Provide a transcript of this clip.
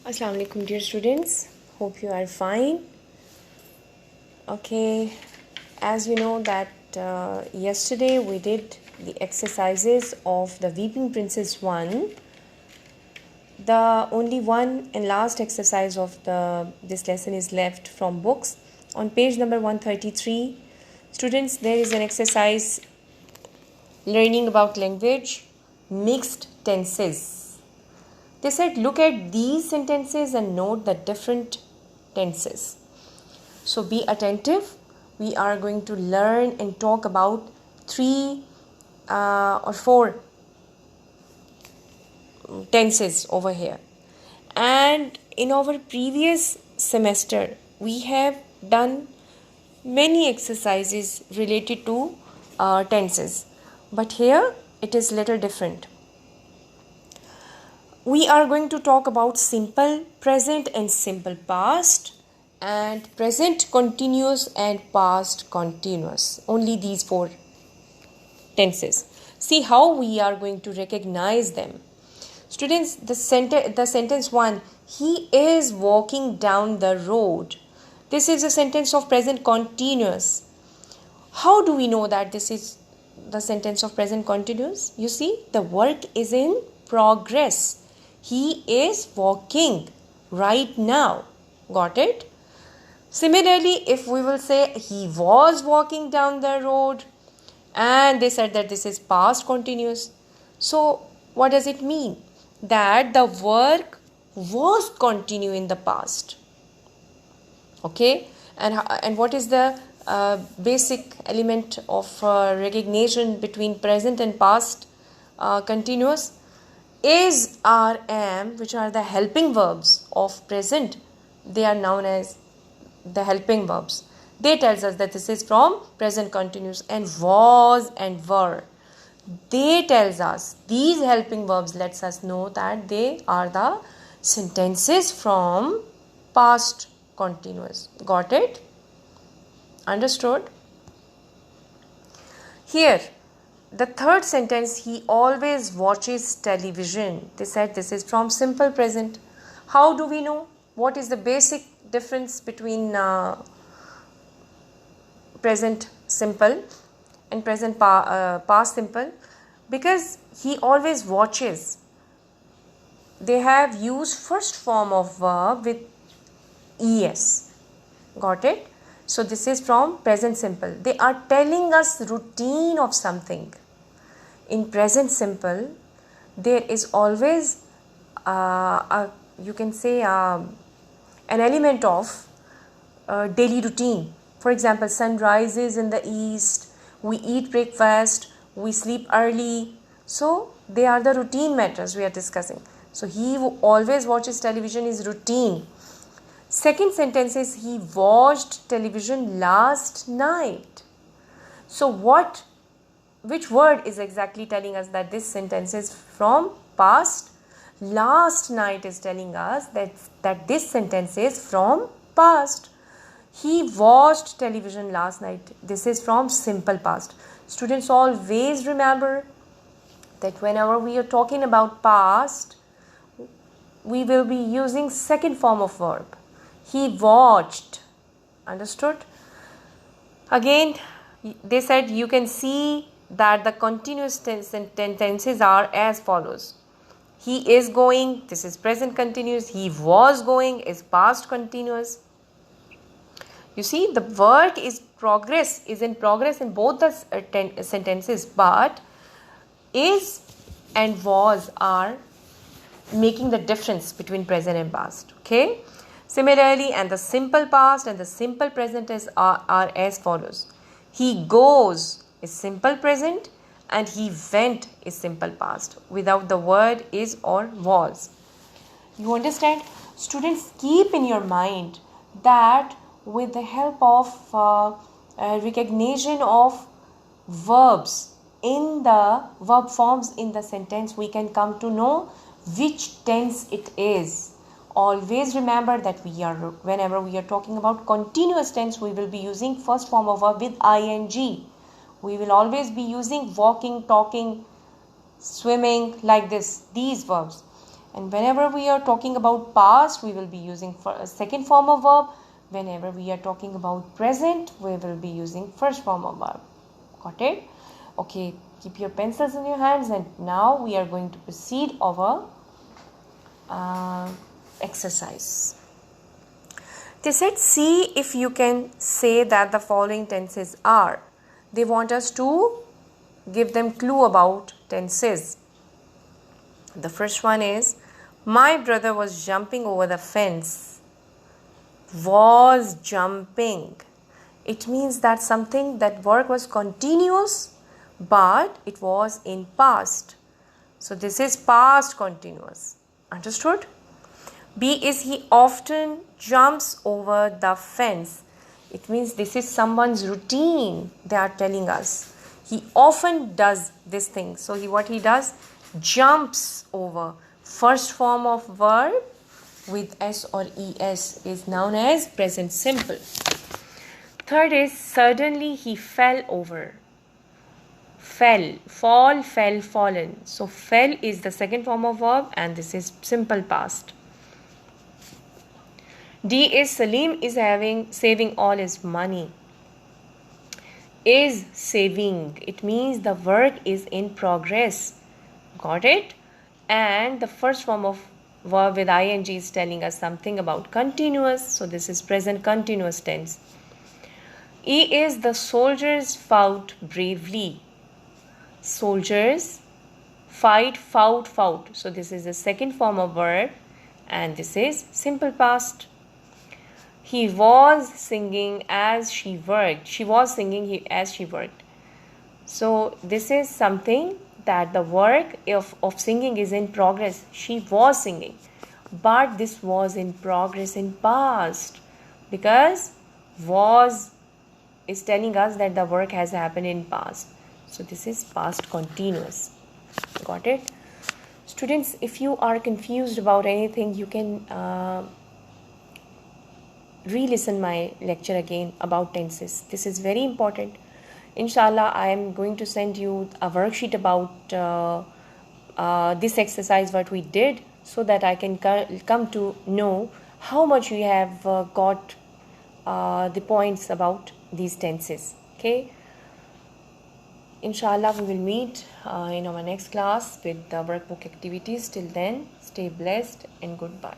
Assalamu alaikum dear students, hope you are fine. Okay, as you know that yesterday we did the exercises of the Weeping Princess 1. The only one and last exercise of this lesson is left from books. On page number 133, students, there is an exercise learning about language, mixed tenses. They said look at these sentences and note the different tenses. So be attentive. We are going to learn and talk about 3 or 4 tenses over here. And in our previous semester, we have done many exercises related to tenses. But here it is little different. We are going to talk about simple present and simple past, and present continuous and past continuous. Only these 4 tenses. See how we are going to recognize them. Students, the sentence 1, he is walking down the road. This is a sentence of present continuous. How do we know that this is the sentence of present continuous? You see, the work is in progress. He is walking right now. Got it? Similarly, if we will say he was walking down the road, and they said that this is past continuous. So what does it mean? That the work was continue in the past. Okay, and what is the basic element of recognition between present and past continuous? Is, are, am, which are the helping verbs of present, they are known as the helping verbs. They tells us that this is from present continuous. And was and were, they tells us, these helping verbs lets us know that they are the sentences from past continuous. Got it? Understood? Here, the third sentence, he always watches television. They said this is from simple present. How do we know? What is the basic difference between present simple and present past simple? Because he always watches. They have used first form of verb with es. Got it? So this is from present simple. They are telling us routine of something. In present simple, there is always you can say an element of daily routine. For example, sun rises in the east, we eat breakfast, we sleep early. So they are the routine matters we are discussing. So he always watches television is routine. Second sentence is he watched television last night. So which word is exactly telling us that this sentence is from past? Last night is telling us that this sentence is from past. He watched television last night. This is from simple past. Students, always remember that whenever we are talking about past, we will be using second form of verb. He watched. Understood? Again, they said you can see that the continuous tenses are as follows. He is going, this is present continuous. He was going is past continuous. You see, the work is in progress in both the sentences, but is and was are making the difference between present and past. Okay. Similarly, and the simple past and the simple present are as follows. He goes is simple present and he went is simple past without the word is or was. You understand? Students, keep in your mind that with the help of recognition of verbs in the verb forms in the sentence, we can come to know which tense it is. Always remember that whenever we are talking about continuous tense, we will be using first form of verb with ing. We will always be using walking, talking, swimming, like this, these verbs. And whenever we are talking about past, we will be using second form of verb. Whenever we are talking about present, we will be using first form of verb. Got it? Okay, keep your pencils in your hands, and now we are going to proceed over exercise. They said, see if you can say that the following tenses are. They want us to give them clue about tenses. The first one is, my brother was jumping over the fence. Was jumping. It means that something, that work was continuous, but it was in past. So this is past continuous. Understood? B is, he often jumps over the fence. It means this is someone's routine. They are telling us. He often does this thing. So what he does? Jumps over. First form of verb with S or ES is known as present simple. Third is, suddenly he fell over. Fell, fall, fell, fallen. So fell is the second form of verb and this is simple past. D is, Salim is saving all his money. Is saving. It means the work is in progress. Got it? And the first form of verb with ing is telling us something about continuous. So this is present continuous tense. E is, the soldiers fought bravely. Soldiers fight, fought. So this is the second form of verb and this is simple past. He was singing as she worked. She was singing as she worked. So this is something that the work of singing is in progress. She was singing. But this was in progress in past. Because was is telling us that the work has happened in past. So this is past continuous. Got it? Students, if you are confused about anything, you can re-listen my lecture again about tenses. This is very important. Inshallah, I am going to send you a worksheet about this exercise what we did, so that I can come to know how much you have got the points about these tenses. Okay. Inshallah, we will meet in our next class with the workbook activities. Till then, stay blessed and goodbye.